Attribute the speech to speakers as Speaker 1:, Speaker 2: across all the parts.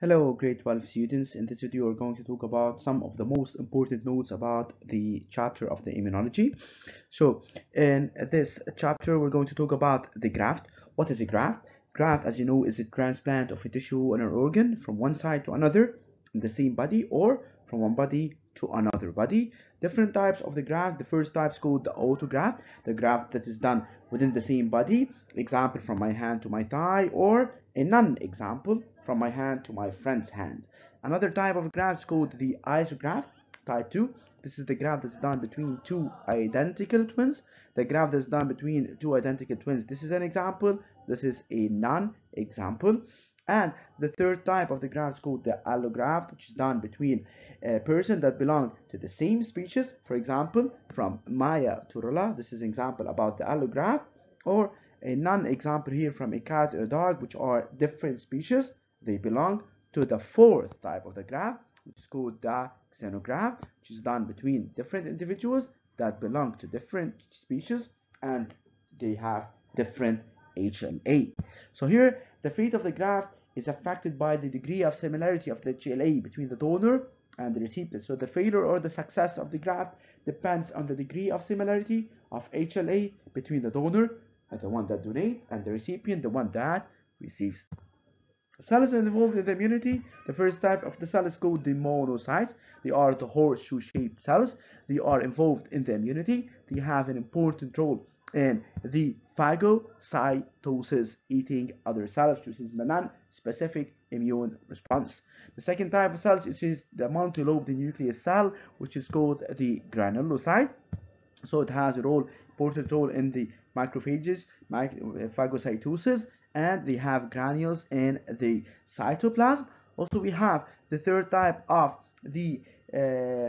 Speaker 1: Hello, grade 12 students. In this video, we're going to talk about some of the most important notes about the chapter of the immunology. So, in this chapter, we're going to talk about the graft. What is a graft? Graft, as you know, is a transplant of a tissue or an organ from one side to another in the same body or from one body to another body. Different types of the graft. The first type is called the autograft, the graft that is done within the same body. Example, from my hand to my thigh, or a non-example, from my hand to my friend's hand. Another type of graft is called the isograft, type 2. This is the graft that's done between two identical twins. The graft that's done between two identical twins. This is an example. This is a non-example. And the third type of the graft is called the allograft, which is done between a person that belong to the same species. For example, from Maya to Rolla. This is an example about the allograft. Or a non-example here from a cat or a dog, which are different species. They belong to the fourth type of the graft, which is called the xenograft, which is done between different individuals that belong to different species and they have different HLA. So here, the fate of the graft is affected by the degree of similarity of the HLA between the donor and the recipient. So the failure or the success of the graft depends on the degree of similarity of HLA between the donor, the one that donates, and the recipient, the one that receives. Cells involved in the immunity. The first type of the cell is called the monocytes. They are the horseshoe-shaped cells. They are involved in the immunity. They have an important role in the phagocytosis, eating other cells, which is the non-specific immune response. The second type of cells is the multi-lobed nucleus cell, which is called the granulocyte. So it has a important role in the macrophages, phagocytosis, and they have granules in the cytoplasm. Also, we have the third type of the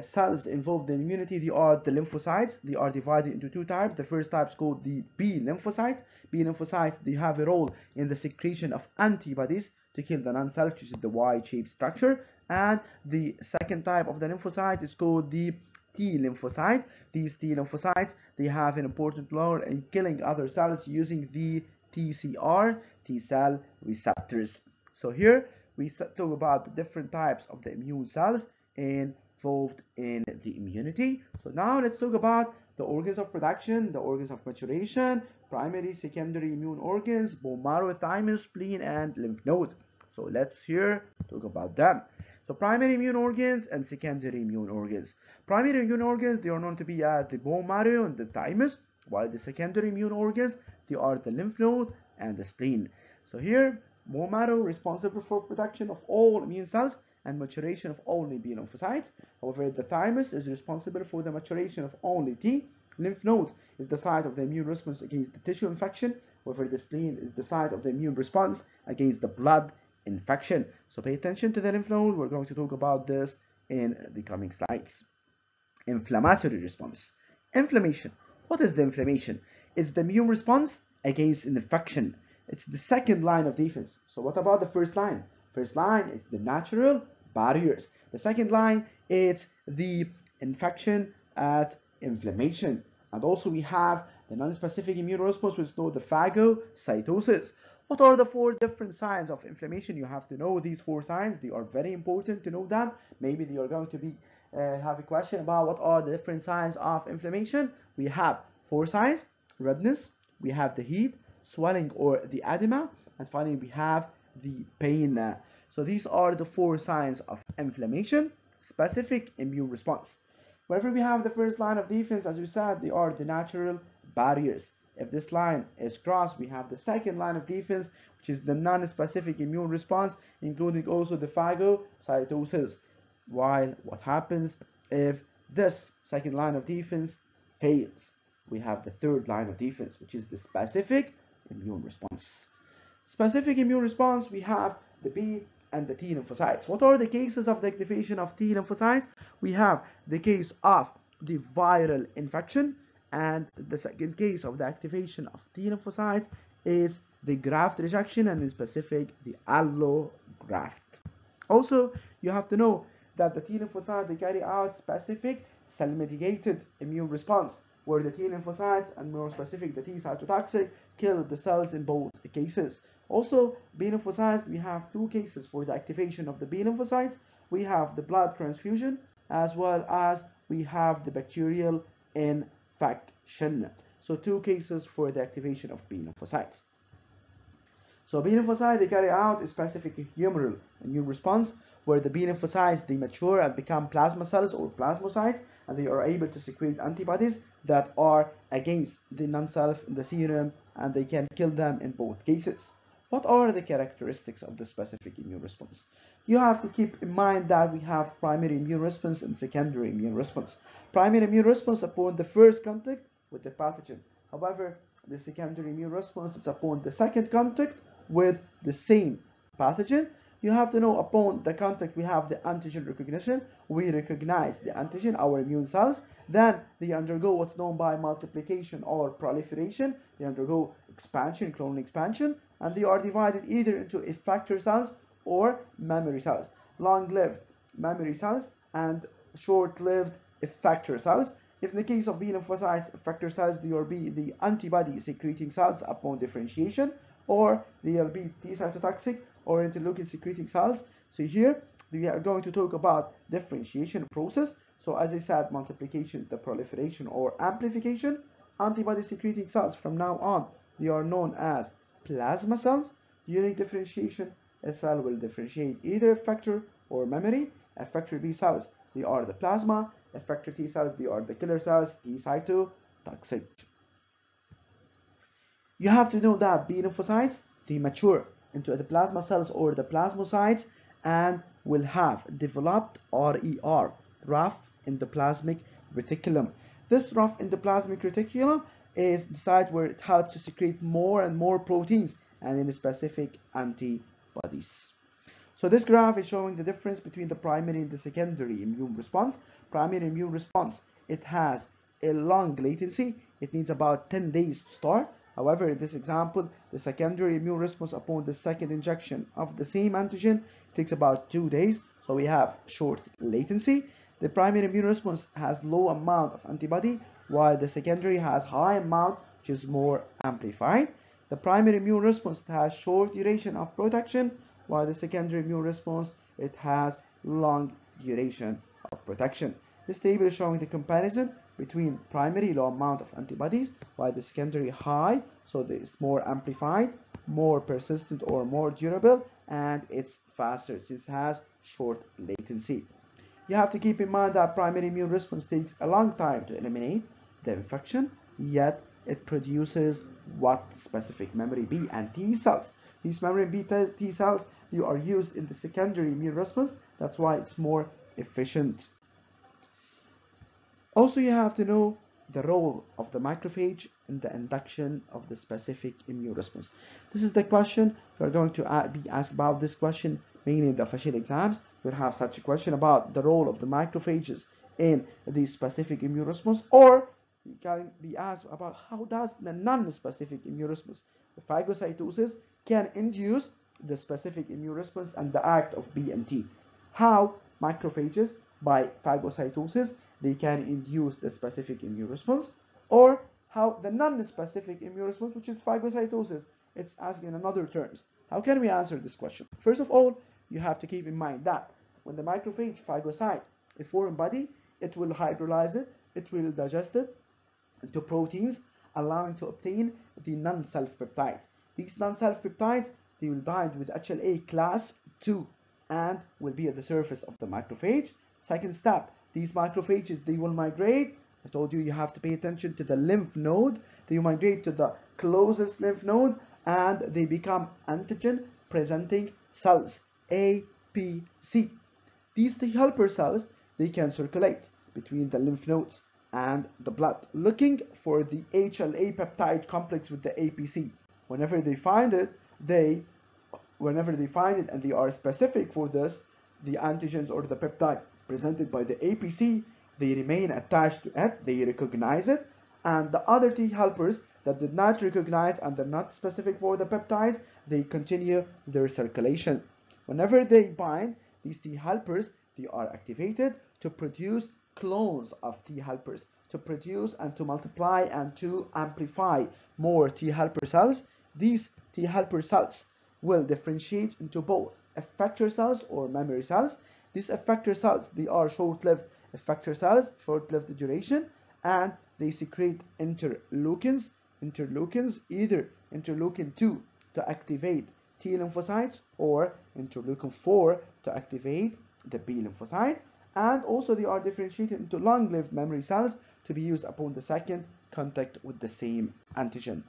Speaker 1: cells involved in immunity. They are the lymphocytes. They are divided into two types. The first type is called the B lymphocytes. B lymphocytes, they have a role in the secretion of antibodies to kill the non-self, which is the Y-shaped structure. And the second type of the lymphocyte is called the T lymphocyte. These T lymphocytes, they have an important role in killing other cells using the TCR, T cell receptors. So here we talk about the different types of the immune cells involved in the immunity. So now let's talk about the organs of production, the organs of maturation, primary, secondary immune organs, bone marrow, thymus, spleen, and lymph node. So let's here talk about them. So primary immune organs and secondary immune organs. Primary immune organs, they are known to be the bone marrow and the thymus, while the secondary immune organs, they are the lymph node and the spleen. So here, bone marrow responsible for production of all immune cells and maturation of only B lymphocytes. However, the thymus is responsible for the maturation of only T. Lymph nodes is the site of the immune response against the tissue infection. However, the spleen is the site of the immune response against the blood infection. So pay attention to the lymph node. We're going to talk about this in the coming slides. Inflammatory response. Inflammation. What is the inflammation? It's the immune response against an infection. It's the second line of defense. So what about the first line? First line is the natural barriers. The second line is the infection at inflammation. And also we have the non-specific immune response, which is called the phagocytosis. What are the four different signs of inflammation? You have to know these four signs. They are very important to know them. Maybe they are going to be have a question about what are the different signs of inflammation. We have four signs: redness, we have the heat, swelling or the edema, and finally we have the pain. So these are the four signs of inflammation. Specific immune response. Whenever we have the first line of defense, as we said, they are the natural barriers. If this line is crossed, we have the second line of defense, which is the non-specific immune response, including also the phagocytosis. While what happens if this second line of defense fails? We have the third line of defense, which is the specific immune response. Specific immune response, we have the B and the T lymphocytes. What are the cases of the activation of T lymphocytes? We have the case of the viral infection, and the second case of the activation of T lymphocytes is the graft rejection, and in specific the allograft. Also, you have to know that the T lymphocytes, they carry out specific cell-mediated immune response, where the T lymphocytes, and more specific the T cytotoxic, kill the cells in both cases. Also, B lymphocytes, we have two cases for the activation of the B lymphocytes. We have the blood transfusion as well as we have the bacterial infection. So two cases for the activation of B lymphocytes. So B lymphocytes, they carry out a specific humoral immune response where the B lymphocytes, they mature and become plasma cells or plasmocytes, and they are able to secrete antibodies that are against the non-self in the serum, and they can kill them in both cases. What are the characteristics of the specific immune response? You have to keep in mind that we have primary immune response and secondary immune response. Primary immune response upon the first contact with the pathogen. However, the secondary immune response is upon the second contact with the same pathogen. You have to know upon the contact we have the antigen recognition. We recognize the antigen, our immune cells. Then they undergo what's known by multiplication or proliferation. They undergo expansion, clonal expansion, and they are divided either into effector cells or memory cells. Long-lived memory cells and short-lived effector cells. If in the case of B lymphocytes, effector cells, they will be the antibody secreting cells upon differentiation, or they will be T cytotoxic or interleukin secreting cells. So here we are going to talk about differentiation process. So as I said, multiplication, the proliferation or amplification. Antibody secreting cells from now on, they are known as plasma cells. During differentiation, a cell will differentiate either effector or memory. Effector B cells, they are the plasma. Effector T cells, they are the killer cells, T cytotoxic. You have to know that B lymphocytes, they mature into the plasma cells or the plasmocytes and will have developed RER, rough endoplasmic reticulum. This rough endoplasmic reticulum is the site where it helps to secrete more and more proteins and in specific antibodies. So this graph is showing the difference between the primary and the secondary immune response. Primary immune response, it has a long latency. It needs about 10 days to start. However, in this example, the secondary immune response upon the second injection of the same antigen takes about 2 days. So we have short latency. The primary immune response has low amount of antibody, while the secondary has high amount, which is more amplified. The primary immune response has short duration of protection, while the secondary immune response, it has long duration of protection. This table is showing the comparison between primary low amount of antibodies, while the secondary high, so it's more amplified, more persistent or more durable, and it's faster since it has short latency. You have to keep in mind that primary immune response takes a long time to eliminate the infection, yet it produces what specific memory B and T cells. These memory B T cells, they are used in the secondary immune response. That's why it's more efficient. Also, you have to know the role of the macrophage in the induction of the specific immune response. This is the question. We're going to be asked about this question mainly in the official exams. We'll have such a question about the role of the macrophages in the specific immune response, or you can be asked about how does the non-specific immune response, the phagocytosis, can induce the specific immune response and the act of B and T. How macrophages by phagocytosis they can induce the specific immune response, or how the non-specific immune response, which is phagocytosis, it's asked in another terms. How can we answer this question? First of all, you have to keep in mind that when the macrophage phagocyte a foreign body, it will hydrolyze it, it will digest it into proteins, allowing to obtain the non-self peptides. These non-self peptides, they will bind with HLA class 2 and will be at the surface of the macrophage. Second step, these macrophages, they will migrate. I told you you have to pay attention to the lymph node. They migrate to the closest lymph node and they become antigen presenting cells, APC. These T helper cells, they can circulate between the lymph nodes and the blood, looking for the HLA peptide complex with the APC. Whenever they find it and they are specific for this, the antigens or the peptide presented by the APC, they remain attached to it, they recognize it, and the other T helpers that did not recognize and are not specific for the peptides, they continue their circulation. Whenever they bind, these T helpers, they are activated to produce clones of T helpers, to produce and to multiply and to amplify more T helper cells. These T helper cells, will differentiate into both effector cells or memory cells. These effector cells, they are short-lived effector cells, short-lived duration, and they secrete interleukins, either interleukin 2 to activate T lymphocytes or interleukin 4 to activate the B lymphocyte. And also they are differentiated into long-lived memory cells to be used upon the second contact with the same antigen.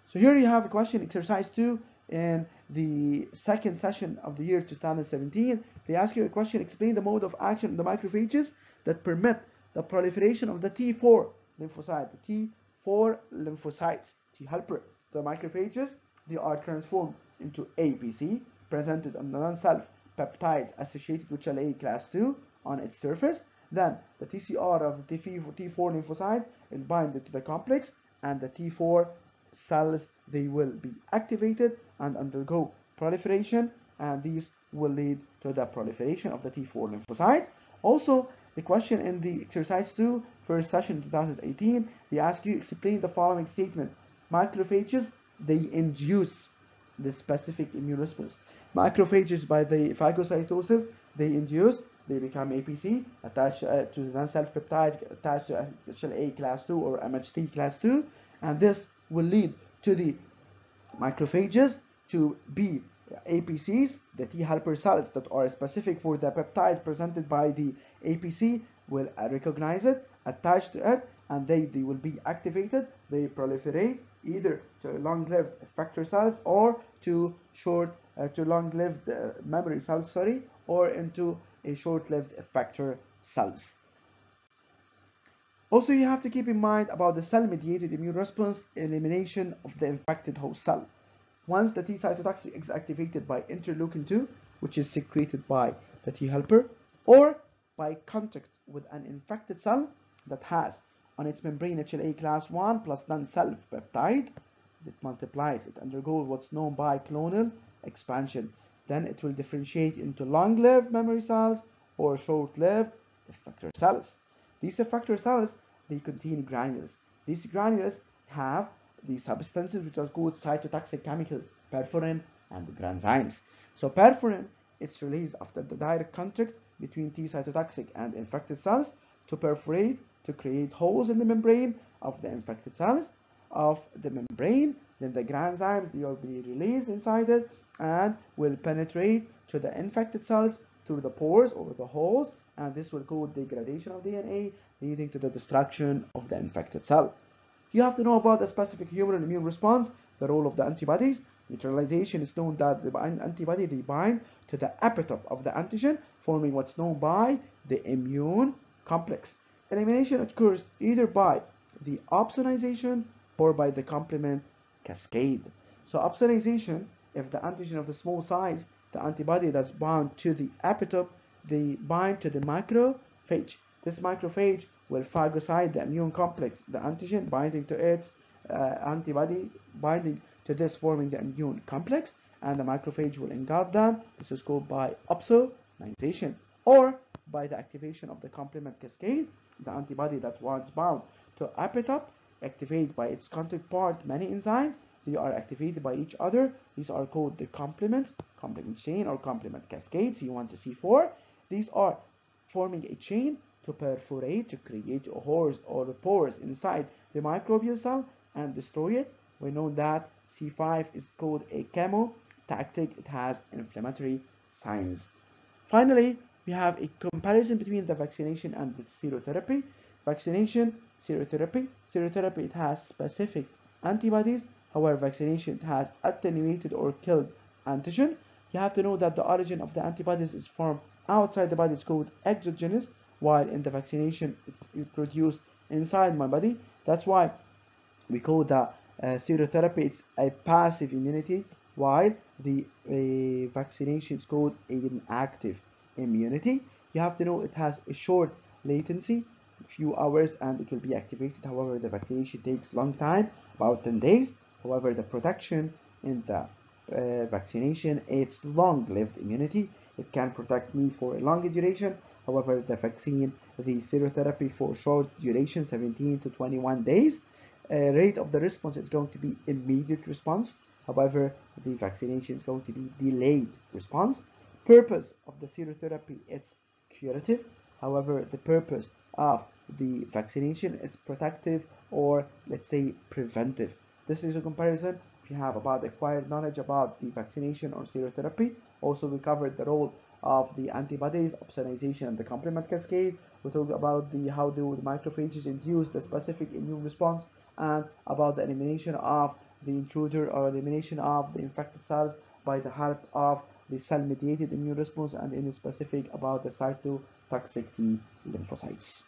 Speaker 1: So here you have a question, exercise 2, in the second session of the year 2017. They ask you a question, explain the mode of action of the macrophages that permit the proliferation of the T4 lymphocyte, the T4 lymphocytes, T helper. The macrophages, they are transformed into APC, presented on the non-self peptides associated with HLA class 2 on its surface. Then the TCR of the T4 lymphocyte is binded to the complex, and the T4 cells, they will be activated and undergo proliferation, and these will lead to the proliferation of the T4 lymphocytes. Also, the question in the exercise 2, first session 2018, they ask you explain the following statement. Macrophages, they induce the specific immune response. Macrophages, by the phagocytosis, they become APC, attached to the non-self peptide, attached to HLA class 2 or MHT class 2, and this will lead to the macrophages to be APCs, the T helper cells that are specific for the peptides presented by the APC will recognize it, attach to it, and they will be activated. They proliferate either to long-lived effector cells or to long-lived memory cells, or into a short-lived effector cells. Also, you have to keep in mind about the cell-mediated immune response, elimination of the infected host cell. Once the T cytotoxic is activated by interleukin 2, which is secreted by the T helper, or by contact with an infected cell that has on its membrane HLA class 1 plus non-self peptide that multiplies, it undergoes what's known by clonal expansion. Then it will differentiate into long-lived memory cells or short-lived effector cells. These effector cells, they contain granules. These granules have the substances which are called cytotoxic chemicals, perforin and granzymes. So perforin is released after the direct contact between T cytotoxic and infected cells to perforate, to create holes in the membrane of the infected cells of the membrane. Then the granzymes, they will be released inside it and will penetrate to the infected cells through the pores or the holes, and this will cause degradation of DNA, leading to the destruction of the infected cell. You have to know about the specific humoral immune response, the role of the antibodies. Neutralization is known that the antibody, they bind to the epitope of the antigen, forming what's known by the immune complex. Elimination occurs either by the opsonization or by the complement cascade. So opsonization, if the antigen of the small size, the antibody that's bound to the epitope, they bind to the macrophage. This macrophage will phagocyte the immune complex, the antigen binding to its antibody, binding to this, forming the immune complex, and the macrophage will engulf them. This is called by opsonization. Or by the activation of the complement cascade, the antibody that was bound to epitope activated by its contact part many enzymes. They are activated by each other. These are called the complement chain or complement cascade, C1 to C4. These are forming a chain to perforate, to create holes or pores inside the microbial cell and destroy it. We know that C5 is called a chemotactic. It has inflammatory signs. Finally, we have a comparison between the vaccination and the serotherapy. Vaccination, serotherapy. Serotherapy, it has specific antibodies. However, vaccination, it has attenuated or killed antigen. You have to know that the origin of the antibodies is from outside the body. It's called exogenous, while in the vaccination, it's produced inside my body. That's why we call the serotherapy, it's a passive immunity, while the vaccination is called an active immunity. You have to know it has a short latency, a few hours, and it will be activated. However, the vaccination takes long time, about 10 days. However, the protection in the vaccination, it's long-lived immunity. It can protect me for a longer duration. However, the vaccine, the serotherapy, for short duration, 17 to 21 days. Rate of the response is going to be immediate response. However, the vaccination is going to be delayed response. Purpose of the serotherapy is curative. However, the purpose of the vaccination is protective, or let's say preventive. This is a comparison if you have about acquired knowledge about the vaccination or serotherapy. Also, we covered the role of the antibodies, opsonization, and the complement cascade. We talked about how the macrophages induce the specific immune response, and about the elimination of the intruder or elimination of the infected cells by the help of the cell-mediated immune response, and in specific about the cytotoxic T lymphocytes.